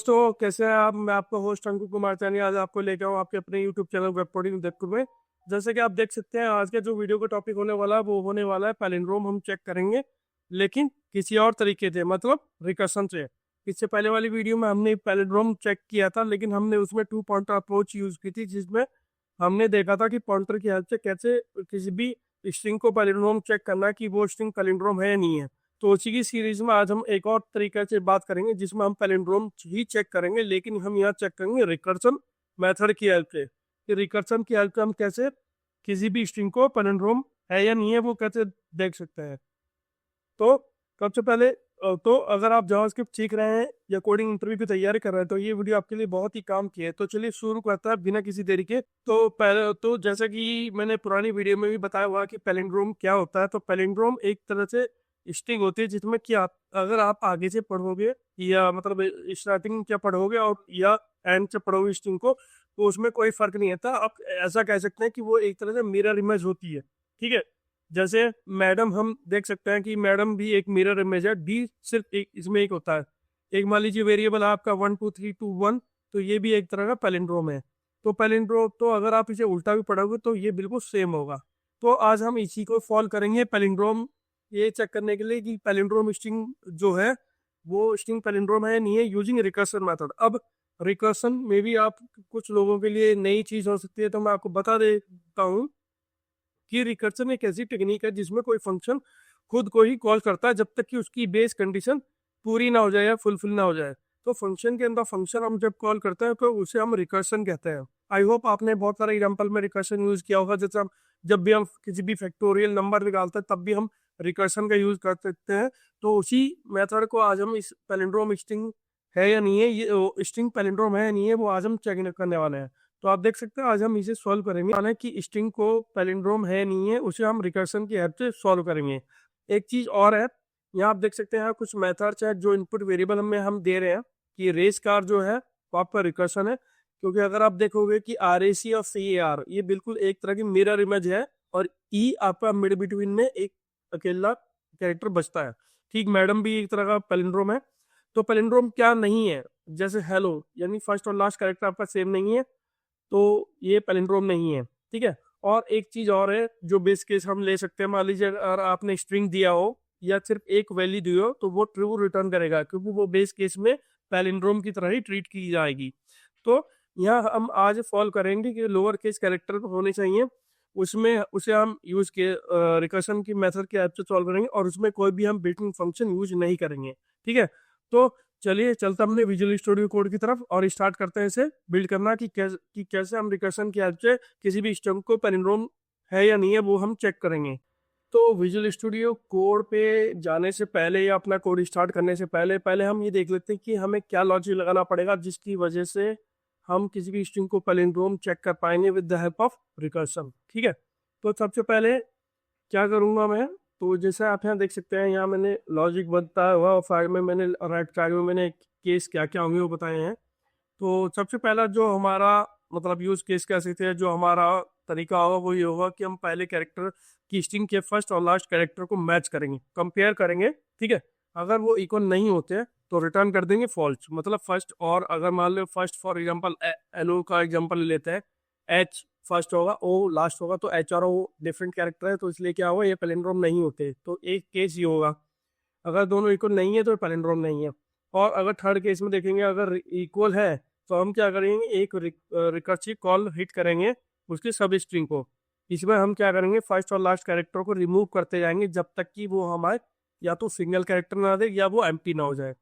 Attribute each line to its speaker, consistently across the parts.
Speaker 1: दोस्तों, कैसे हैं आप? मैं आपका होस्ट अंकुर कुमार चानी आज आपको लेकर आऊँ आपके अपने यूट्यूब चैनल वेब कोडिंग देखकर में। जैसे कि आप देख सकते हैं, आज के जो वीडियो का टॉपिक होने वाला है वो होने वाला है पैलिंड्रोम। हम चेक करेंगे लेकिन किसी और तरीके से, मतलब रिकर्सन से। इससे पहले वाली वीडियो में हमने पैलिंड्रोम चेक किया था, लेकिन हमने उसमें 2 पॉइंटर अप्रोच यूज की थी, जिसमें हमने देखा था कि पॉइंटर की हेल्प से कैसे किसी भी स्ट्रिंग को पैलिंड्रोम चेक करना है कि वो स्ट्रिंग पैलिंड्रोम है या नहीं है। तो उसी की सीरीज में आज हम एक और तरीके से बात करेंगे, जिसमें हम पैलिंड्रोम ही चेक करेंगे, लेकिन हम यहाँ चेक करेंगे रिकर्सन मेथड की हेल्प से। कि रिकर्सन की हेल्प से हम कैसे किसी भी स्ट्रिंग को पैलिंड्रोम है या नहीं है वो कैसे देख सकते हैं। तो सबसे पहले तो अगर आप जावास्क्रिप्ट सीख रहे हैं या कोडिंग इंटरव्यू की तैयारी कर रहे हैं तो ये वीडियो आपके लिए बहुत ही काम की है। तो चलिए शुरू करते हैं बिना किसी देरी के। तो पहले तो जैसा कि मैंने पुरानी वीडियो में भी बताया हुआ कि पैलिंड्रोम क्या होता है। तो पैलिंड्रोम एक तरह से स्ट्रिंग होती है, जिसमें कि आप अगर आप आगे से पढ़ोगे या मतलब स्टार्टिंग क्या पढ़ोगे और या एंड से पढ़ोगे स्ट्रिंग को, तो उसमें कोई फर्क नहीं आता। आप ऐसा कह सकते हैं कि वो एक तरह से मिरर इमेज होती है। ठीक है, जैसे मैडम, हम देख सकते हैं कि मैडम भी एक मिरर इमेज है। डी सिर्फ एक इसमें एक होता है। एक मान लीजिए वेरिएबल आपका 1 2 3 2 1, तो ये भी एक तरह का पैलिंड्रोम है। तो पैलिंड्रोम, तो अगर आप इसे उल्टा भी पढ़ोगे तो ये बिल्कुल सेम होगा। तो आज हम इसी को फॉलो करेंगे पैलिंड्रोम, ये चेक करने के लिए कि पैलिंड्रोम स्ट्रिंग जो है वो स्ट्रिंग पैलिंड्रोम है नहीं है, यूजिंग रिकर्सन मेथड। अब रिकर्सन में भी आप कुछ लोगों के लिए नई चीज हो सकती है, तो मैं आपको बता देता हूँ कि रिकर्सन एक ऐसी टेक्निक है जिसमें कोई फंक्शन खुद को ही कॉल करता है जब तक कि उसकी बेस कंडीशन पूरी ना हो जाए या फुलफिल ना हो जाए। तो फंक्शन के अंदर फंक्शन हम जब कॉल करते हैं तो उसे हम रिकर्सन कहते हैं। आई होप आपने बहुत सारे एग्जांपल में रिकर्सन यूज किया होगा। जैसे हम जब भी हम किसी भी फैक्टोरियल नंबर निकालते हैं तब भी हम रिकर्सन का यूज कर सकते हैं। तो उसी मेथड को आज हम इस पैलिंड्रोम स्ट्रिंग है या नहीं है, ये स्ट्रिंग पैलिंड्रोम है या नहीं है, वो आज हम चेक करने वाले हैं। तो आप देख सकते हैं आज हम इसे सॉल्व करेंगे। माना कि स्ट्रिंग को पैलिंड्रोम है नहीं है, उसे हम रिकर्सन की हेल्प से सॉल्व करेंगे। एक चीज और है, यहाँ आप देख सकते हैं यहाँ कुछ मेथड्स है जो इनपुट वेरिएबल में हम दे रहे हैं कि रेस कार जो है वो आपका रिकर्सन है। क्योंकि अगर आप देखोगे कि RAC और CAR ये बिल्कुल एक तरह की मिरर इमेज है, और ई आपका मिड बिटवीन में एक अकेला कैरेक्टर बचता है। ठीक, मैडम भी एक तरह का पैलिंड्रोम है। तो पैलिंड्रोम क्या नहीं है, जैसे हेलो यानी फर्स्ट और लास्ट कैरेक्टर आपका सेम नहीं है, तो ये पैलिंड्रोम नहीं है। ठीक है, और एक चीज और है जो बेस केस हम ले सकते हैं। मान लीजिए अगर आपने स्ट्रिंग दिया हो या सिर्फ एक वैल्यू दी हो तो वो ट्रू रिटर्न करेगा, क्योंकि वो बेस केस में पैलिंड्रोम की तरह ही ट्रीट की जाएगी। तो यहाँ हम आज फॉलो करेंगे कि लोअर केस कैरेक्टर होने चाहिए, उसमें उसे हम यूज के रिकर्सन की मेथड के हेल्प से सॉल्व करेंगे, और उसमें कोई भी हम बिल्ट इन फंक्शन यूज नहीं करेंगे। ठीक है, तो चलिए चलते हमने विजुअल स्टूडियो कोड की तरफ और स्टार्ट करते हैं इसे बिल्ड करना कि कैसे हम रिकर्सन की हेल्प से किसी भी स्ट्रिंग को पैलिंड्रोम है या नहीं है वो हम चेक करेंगे। तो विजुअल स्टूडियो कोड पे जाने से पहले या अपना कोड स्टार्ट करने से पहले पहले हम ये देख लेते हैं कि हमें क्या लॉजिक लगाना पड़ेगा जिसकी वजह से हम किसी भी स्ट्रिंग को पैलिंड्रोम चेक कर पाएंगे with the help of recursion. ठीक है, तो सबसे पहले क्या करूंगा मैं, तो जैसे आप यहाँ देख सकते हैं, यहाँ मैंने लॉजिक बताया हुआ और फाइल में मैंने राइट साइड में मैंने केस क्या क्या होंगे वो बताए हैं। तो सबसे पहला जो हमारा मतलब यूज केस कह सकते हैं, जो हमारा तरीका होगा वो ये होगा कि हम पहले कैरेक्टर की स्ट्रिंग के फर्स्ट और लास्ट कैरेक्टर को मैच करेंगे, कंपेयर करेंगे। ठीक है, अगर वो इक्वल नहीं होते तो रिटर्न कर देंगे फॉल्स, मतलब फर्स्ट। और अगर मान लो फर्स्ट फॉर एग्जांपल एलो का एग्जांपल लेते हैं, एच फर्स्ट होगा, ओ लास्ट होगा, तो एच और ओ डिफरेंट कैरेक्टर है, तो इसलिए क्या होगा, ये पैलिंड्रोम नहीं होते। तो एक केस ये होगा, अगर दोनों इक्वल नहीं है तो पैलिंड्रोम नहीं है। और अगर थर्ड केस में देखेंगे, अगर इक्वल है तो हम क्या करेंगे, एक रिकर्सिव कॉल हिट करेंगे उसके सब स्ट्रिंग को। इसमें हम क्या करेंगे, फर्स्ट और लास्ट कैरेक्टर को रिमूव करते जाएंगे जब तक कि वो हमारे या तो सिंगल कैरेक्टर ना दे या वो एम्प्टी ना हो जाए।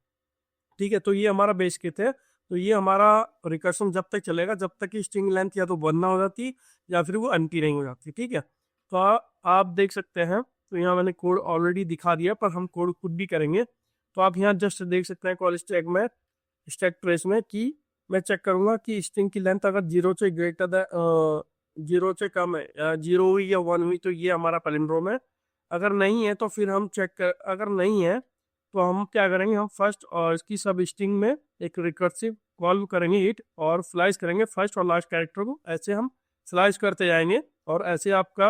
Speaker 1: ठीक है, तो ये हमारा बेस केस है। तो ये हमारा रिकर्सन जब तक चलेगा जब तक कि स्ट्रिंग लेंथ या तो 1 ना हो जाती या फिर वो एम्प्टी नहीं हो जाती। ठीक है, तो आप देख सकते हैं, तो यहाँ मैंने कोड ऑलरेडी दिखा दिया, पर हम कोड खुद भी करेंगे। तो आप यहाँ जस्ट देख सकते हैं कॉल स्टैक में, स्टैक ट्रेस में, कि मैं चेक करूंगा कि स्ट्रिंग की लेंथ अगर 0 से ग्रेटर 0 से कम है, 0 हुई या 1 हुई, तो ये हमारा पैलिंड्रोम है। अगर नहीं है तो फिर हम चेक कर, अगर नहीं है तो हम क्या करेंगे, हम फर्स्ट और इसकी सब स्ट्रिंग में एक रिकर्सिव कॉल करेंगे हिट, और स्लाइस करेंगे फर्स्ट और लास्ट कैरेक्टर को। ऐसे हम स्लाइस करते जाएंगे और ऐसे आपका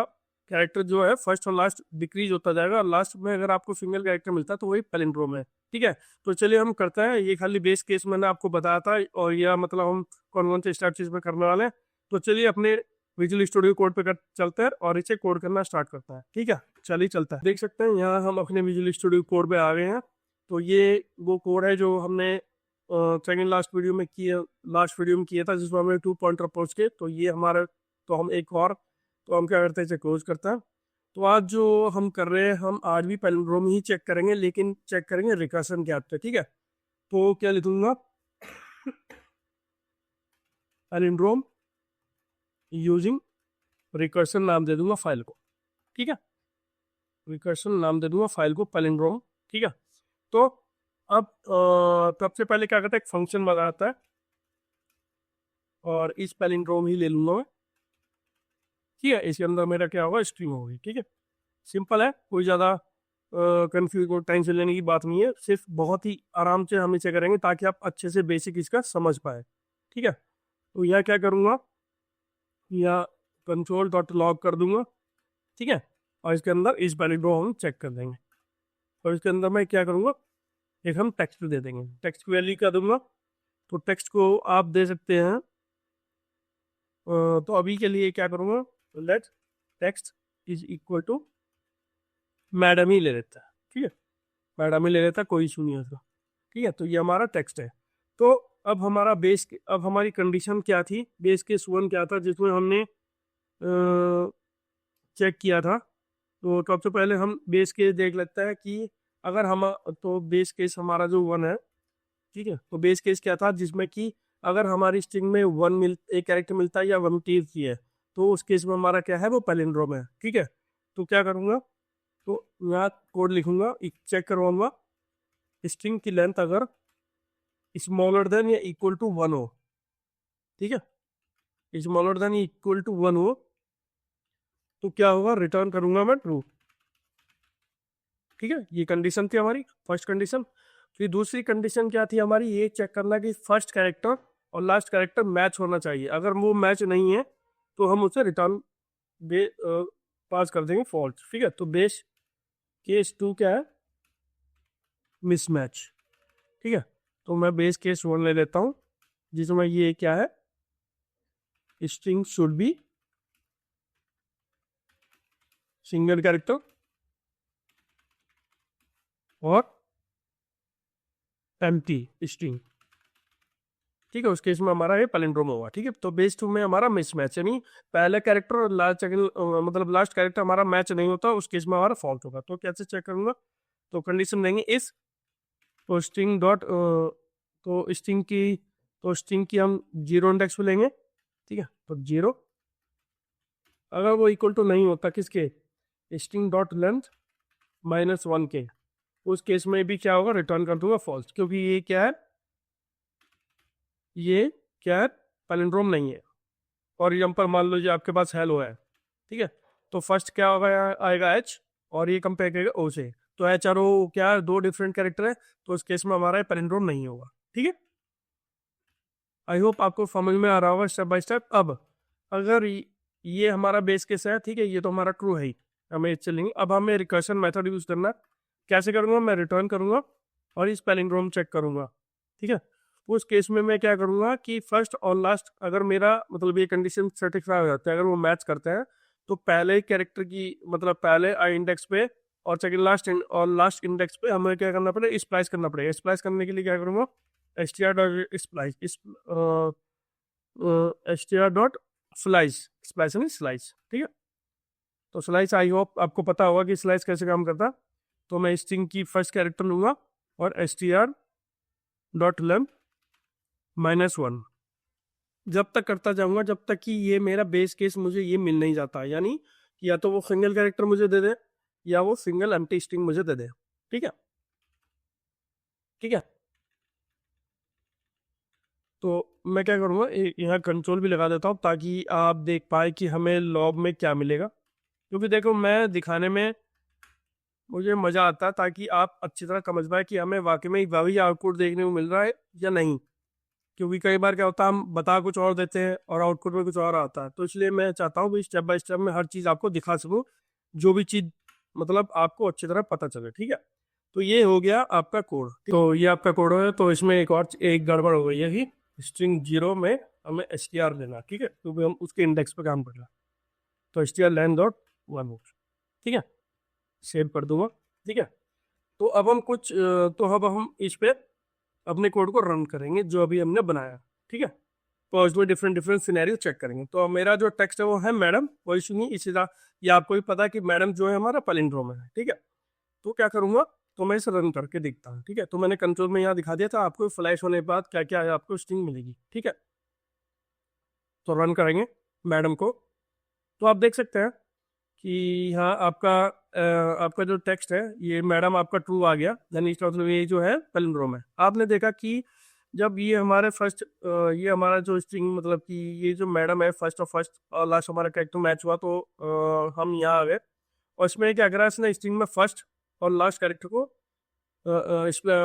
Speaker 1: कैरेक्टर जो है फर्स्ट और लास्ट डिक्रीज होता जाएगा, और लास्ट में अगर आपको सिंगल कैरेक्टर मिलता है तो वही पैलिंड्रोम है। ठीक है, तो चलिए हम करते हैं। ये खाली बेस केस मैंने आपको बताया था, और यह मतलब हम कौन कौन से स्टेप्स इसमें करने वाले हैं। तो चलिए अपने विजुअल स्टूडियो कोड पे चलते हैं और इसे कोड करना स्टार्ट करते हैं। ठीक है, चलिए चलता है। देख सकते हैं यहाँ हम अपने विजुअल स्टूडियो कोड पे आ गए हैं। तो ये वो कोड है जो हमने सेकेंड लास्ट वीडियो में किया था, जिसमें हमने 2 पॉइंटर अप्रोच के। तो ये हमारा, तो हम एक और, तो हम क्या करते हैं, इसे क्लोज करते हैं। तो आज जो हम कर रहे हैं, हम आज भी पैलिंड्रोम ही चेक करेंगे, लेकिन चेक करेंगे रिकर्सन के आपसे। ठीक है, तो क्या लिखूंगा, पैलिंड्रोम यूजिंग रिकर्सन नाम दे दूंगा फाइल को। ठीक है, रिकर्सन नाम दे दूंगा फाइल को पैलिंड्रोम। ठीक है, तो अब सबसे पहले क्या करता है, एक फंक्शन बनाता है, और इस पैलिंड्रोम ही ले लूंगा मैं। ठीक है, इसके अंदर मेरा क्या होगा, स्ट्रिंग होगी। ठीक है, सिंपल है, कोई ज़्यादा कंफ्यूज और टेंशन लेने की बात नहीं है। सिर्फ बहुत ही आराम से हम इसे करेंगे ताकि आप अच्छे से बेसिक इसका समझ पाए। ठीक है, तो यह क्या करूँगा, या console.log कर दूंगा। ठीक है, और इसके अंदर इस पैलिंड्रोम हम चेक कर देंगे, और इसके अंदर मैं क्या करूँगा, एक हम टेक्स्ट दे देंगे। टेक्स्ट की वैल्यू क्या दूंगा, तो टेक्स्ट को आप दे सकते हैं, तो अभी के लिए क्या करूँगा, let text is equal to madam ही ले लेता है। ठीक है, मैडम ही ले लेता है, कोई इशू नहीं है उसका। ठीक है, तो ये हमारा टेक्स्ट है। तो अब हमारा अब हमारी कंडीशन क्या थी, बेस केस 1 क्या था, जिसमें हमने चेक किया था। तो सबसे पहले हम बेस केस देख लेते हैं कि अगर हम, तो बेस केस हमारा जो 1 है। ठीक है, तो बेस केस क्या था, जिसमें कि अगर हमारी स्ट्रिंग में एक कैरेक्टर मिलता है या 1 की है, तो उस केस में हमारा क्या है, वो पैलिंड्रोम है। ठीक है, तो क्या करूँगा, तो यहाँ कोड लिखूंगा, चेक करवाऊंगा स्ट्रिंग की लेंथ अगर स्मॉलर देन या इक्वल टू 1 हो। ठीक है, स्मॉलर देन इक्वल टू 1 हो तो क्या होगा, रिटर्न करूंगा मैं ट्रू। ठीक है, ये कंडीशन थी हमारी फर्स्ट कंडीशन। फिर दूसरी कंडीशन क्या थी हमारी, ये चेक करना कि फर्स्ट कैरेक्टर और लास्ट कैरेक्टर मैच होना चाहिए। अगर वो मैच नहीं है तो हम उसे रिटर्न पास कर देंगे फॉल्स। ठीक है, तो बेस केस 2 क्या है, मिसमैच। ठीक है, तो मैं बेस केस 1 ले लेता हूँ, जिसमें ये क्या है, string should be single character और एम्प्टी स्ट्रिंग। ठीक है, उस केस में हमारा ये पैलिंड्रोम होगा। ठीक है, तो बेस 2 में हमारा मिसमैच, यानी पहले कैरेक्टर और मतलब लास्ट कैरेक्टर हमारा मैच नहीं होता, उस केस में हमारा फॉल्ट होगा। तो कैसे चेक करूंगा, तो कंडीशन देंगे इस, तो स्ट्रिंग डॉट, तो स्ट्रिंग की हम 0 इंडेक्स पे लेंगे। ठीक है, तो 0 अगर वो इक्वल टू नहीं होता किसके, स्ट्रिंग डॉट लेंथ -1 के, उस केस में भी क्या होगा, रिटर्न कर दूंगा फॉल्स, क्योंकि ये क्या है, पैलिंड्रोम नहीं है। फॉर एग्जाम्पल मान लो जी आपके पास हेलो है। ठीक है, तो फर्स्ट क्या होगा, आएगा एच, और ये कंपेयर करेगा ओ से। तो एच और ओ क्या है, 2 डिफरेंट कैरेक्टर है, तो उस केस में हमारा पैलिंड्रोम नहीं होगा। ठीक है, आई होप आपको समझ में आ रहा होगा स्टेप बाय स्टेप। अब अगर ये हमारा बेस केस है, ठीक है, ये तो हमारा ट्रू है ही, हमें चलेंगे। अब हमें रिकर्शन मेथड यूज करना, कैसे करूँगा, मैं रिटर्न करूँगा और इस पैलिंड्रोम चेक करूँगा। ठीक है, उस केस में मैं क्या करूँगा कि फर्स्ट और लास्ट, अगर मेरा मतलब ये कंडीशन सेटिस्फाई हो जाता है, अगर वो मैच करते हैं, तो पहले कैरेक्टर की मतलब पहले आई इंडेक्स पे और सेकंड लास्ट इंडेक्स पे हमें क्या करना पड़ेगा, स्प्लाइस करना पड़ेगा। स्प्लाइस करने के लिए क्या करूँगा, स्प्लाइस यानी स्लाइस। ठीक है, तो स्लाइस आई होप आपको पता होगा कि स्लाइस कैसे काम करता है। तो मैं स्ट्रिंग की फर्स्ट कैरेक्टर लूंगा और str.length -1 जब तक करता जाऊंगा, जब तक कि ये मेरा बेस केस मुझे ये मिल नहीं जाता, यानी या तो वो सिंगल कैरेक्टर मुझे दे दे या वो सिंगल एम्प्टी स्ट्रिंग मुझे दे दे। ठीक है, ठीक है, तो मैं क्या करूँगा, यहाँ कंट्रोल भी लगा देता हूँ ताकि आप देख पाए कि हमें लॉग में क्या मिलेगा। क्योंकि देखो मैं दिखाने में मुझे मज़ा आता है ताकि आप अच्छी तरह समझ पाए कि हमें वाकई में वही आउटपुट देखने को मिल रहा है या नहीं। क्योंकि कई बार क्या होता है हम बता कुछ और देते हैं और आउटपुट में कुछ और आता है। तो इसलिए मैं चाहता हूँ भी स्टेप बाय स्टेप में हर चीज़ आपको दिखा सकूँ, जो भी चीज़ मतलब आपको अच्छी तरह पता चले, ठीक है। तो ये हो गया आपका कोड। तो ये आपका कोड है। तो इसमें एक गड़बड़ हो गई है कि स्ट्रिंग 0 में हमें str लेना, ठीक है, क्योंकि हम उसके इंडेक्स पे काम कर रहे हैं। तो str len डॉट वन, ठीक है, सेव कर दूंगा, ठीक है। तो अब हम इस पे अपने कोड को रन करेंगे जो अभी हमने बनाया, ठीक है। तो उसमें डिफरेंट डिफरेंट सिनेरियो चेक करेंगे। तो मेरा जो टेक्स्ट है वो है मैडम, कोई इशू नहीं। इसी तरह ये आपको भी पता है कि मैडम जो है हमारा पैलिंड्रोम है, ठीक है। तो क्या करूंगा, तो मैं इसे रन करके देखता हूँ, ठीक है। तो मैंने कंट्रोल में यहाँ दिखा दिया था आपको फ्लैश होने के बाद क्या क्या है, आपको स्ट्रिंग मिलेगी, ठीक है। तो रन करेंगे मैडम को। तो आप देख सकते हैं कि हाँ आपका जो टेक्स्ट है ये मैडम आपका ट्रू आ गया, यानी इसका मतलब ये जो है पैलिंड्रोम है। आपने देखा कि जब ये हमारे ये हमारा जो स्ट्रिंग मतलब कि ये जो मैडम है फर्स्ट और लास्ट हमारा कैरेक्टर मैच हुआ, तो हम यहाँ आ गए। और इसमें क्या करा इसने, स्ट्रिंग में फर्स्ट और लास्ट कैरेक्टर को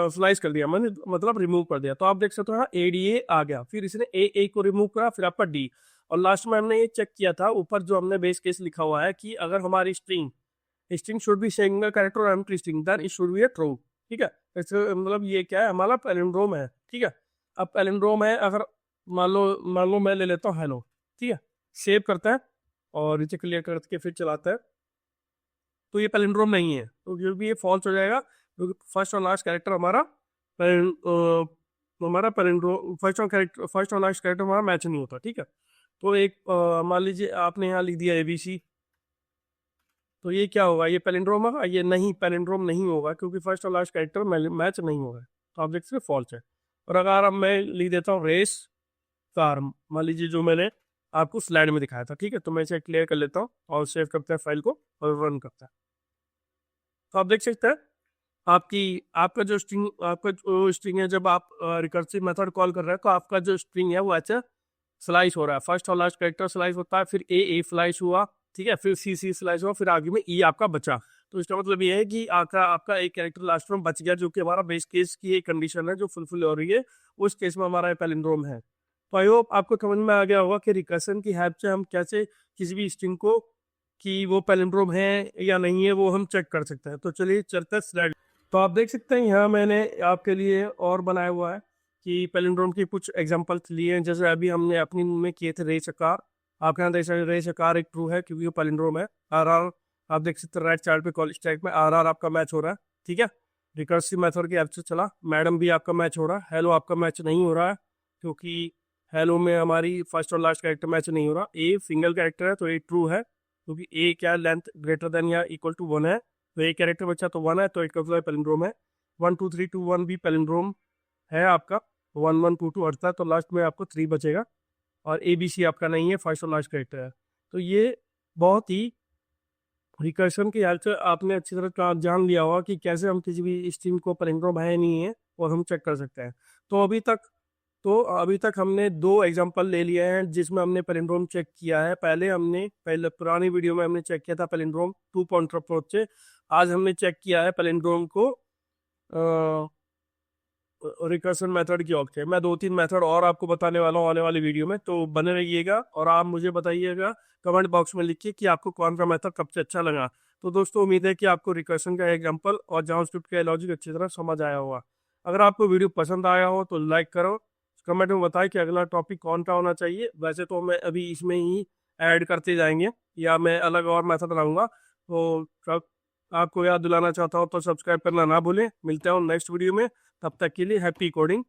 Speaker 1: स्लाइस कर दिया, मतलब रिमूव कर दिया। तो आप देख सकते हो हाँ ADA आ गया, फिर इसने ए को रिमूव करा, फिर आपका D। और लास्ट में हमने ये चेक किया था ऊपर जो हमने बेस केस लिखा हुआ है कि अगर हमारी string should be single character और empty string then it should be a true, ठीक है। इससे मतलब ये क्या है, हमारा पैलिंड्रोम है, ठीक है। अब पैलिंड्रोम है, अगर मान लो मैं ले लेता हूँ हेलो, ठीक है, सेव करता है और नीचे क्लियर करके फिर चलाता है। तो ये पैलिंड्रोम नहीं है, तो जो भी ये फॉल्स हो जाएगा, क्योंकि फर्स्ट और लास्ट कैरेक्टर हमारा पैलिंड्रोम फर्स्ट और लास्ट कैरेक्टर हमारा मैच नहीं होता, ठीक है। तो एक मान लीजिए आपने यहाँ लिख दिया ABC, तो ये क्या होगा, ये पैलिंड्रोम होगा? ये नहीं, पैलिंड्रोम नहीं होगा, क्योंकि फर्स्ट और लास्ट कैरेक्टर मैच नहीं होगा। तो आप देख सकते फॉल्स है। और अगर अब मैं लिख देता हूँ रेस कार, मान लीजिए जो मैंने आपको स्लाइड में दिखाया था, ठीक है। तो मैं इसे क्लियर कर लेता हूँ और सेव करते हैं फाइल को और रन करता है। तो आप देख सकते हैं आपका जो स्ट्रिंग है, जब आप रिकर्सिव मेथड कॉल कर रहे हैं तो आपका जो स्ट्रिंग है वो ऐसे स्लाइस हो रहा है। फर्स्ट और लास्ट कैरेक्टर स्लाइस होता है, फिर ए स्लाइस हुआ, ठीक है, फिर सी स्लाइस हुआ, फिर आगे में ई आपका बचा। तो इसका मतलब ये है कि आपका एक कैरेक्टर लास्ट में बच गया, जो कि हमारा बेस केस की एक कंडीशन है जो फुलफिल हो रही है, उस केस में हमारा पैलिंड्रोम है। तो आई होप आपको समझ में आ गया होगा कि रिकर्सन की हेल्प से हम कैसे किसी भी स्ट्रिंग को कि वो पैलिंड्रोम है या नहीं है वो हम चेक कर सकते हैं। तो चलिए चलते हैं स्लाइड। तो आप देख सकते हैं यहाँ मैंने आपके लिए और बनाया हुआ है कि पैलिंड्रोम की कुछ एग्जांपल्स लिए हैं। जैसे अभी हमने अपनी में किए थे रेस कार, आपके यहाँ देख सकते रेस कार एक ट्रू है क्योंकि वो पैलिंड्रोम है। RR आप देख सकते हैं राइट साइड पे कॉलेज टाइप में RR आपका मैच हो रहा है, ठीक है। रिकर्सिव मेथड की हेल्प से चला। मैडम भी आपका मैच हो रहा है। हेलो आपका मैच नहीं हो रहा है क्योंकि हेलो में हमारी फर्स्ट और लास्ट कैरेक्टर मैच नहीं हो रहा। ए सिंगल कैरेक्टर है तो ये ट्रू है, क्योंकि ए क्या लेंथ ग्रेटर देन या इक्वल टू 1 है, तो एक कैरेक्टर बचा तो 1 है, तो एक पैलिंड्रोम है। 1 2 3 2 1 भी पैलिंड्रोम है आपका। 1 1 2 2 अड़ता है, तो लास्ट में आपको 3 बचेगा। और ABC आपका नहीं है, फर्स्ट और लास्ट कैरेक्टर है। तो ये बहुत ही रिकर्शन की हेल्प से आपने अच्छी तरह जान लिया होगा कि कैसे हम किसी भी स्ट्रिंग को पैलिंड्रोम है नहीं है और हम चेक कर सकते हैं। तो अभी तक हमने 2 एग्जांपल ले लिए हैं जिसमें हमने पैलिंड्रोम चेक किया है। पहले पुरानी वीडियो में हमने चेक किया था पैलिंड्रोम 2 पॉइंटर अप्रोच से। आज हमने चेक किया है पैलिंड्रोम को रिकर्सन मेथड की हेल्प से। मैं 2-3 मेथड और आपको बताने वाला हूँ आने वाली वीडियो में, तो बने रहिएगा। और आप मुझे बताइएगा कमेंट बॉक्स में लिखिए कि आपको कौन सा मेथड कब से अच्छा लगा। तो दोस्तों उम्मीद है कि आपको रिकर्सन का एग्जांपल और जावास्क्रिप्ट का लॉजिक अच्छी तरह समझ आया होगा। अगर आपको वीडियो पसंद आया हो तो लाइक करो, कमेंट में बताएं कि अगला टॉपिक कौन सा होना चाहिए। वैसे तो मैं अभी इसमें ही ऐड करते जाएंगे या मैं अलग और मेथड लाऊंगा। तो आपको याद दिलाना चाहता हूँ तो सब्सक्राइब करना ना भूलें। मिलते हैं नेक्स्ट वीडियो में, तब तक के लिए हैप्पी कोडिंग।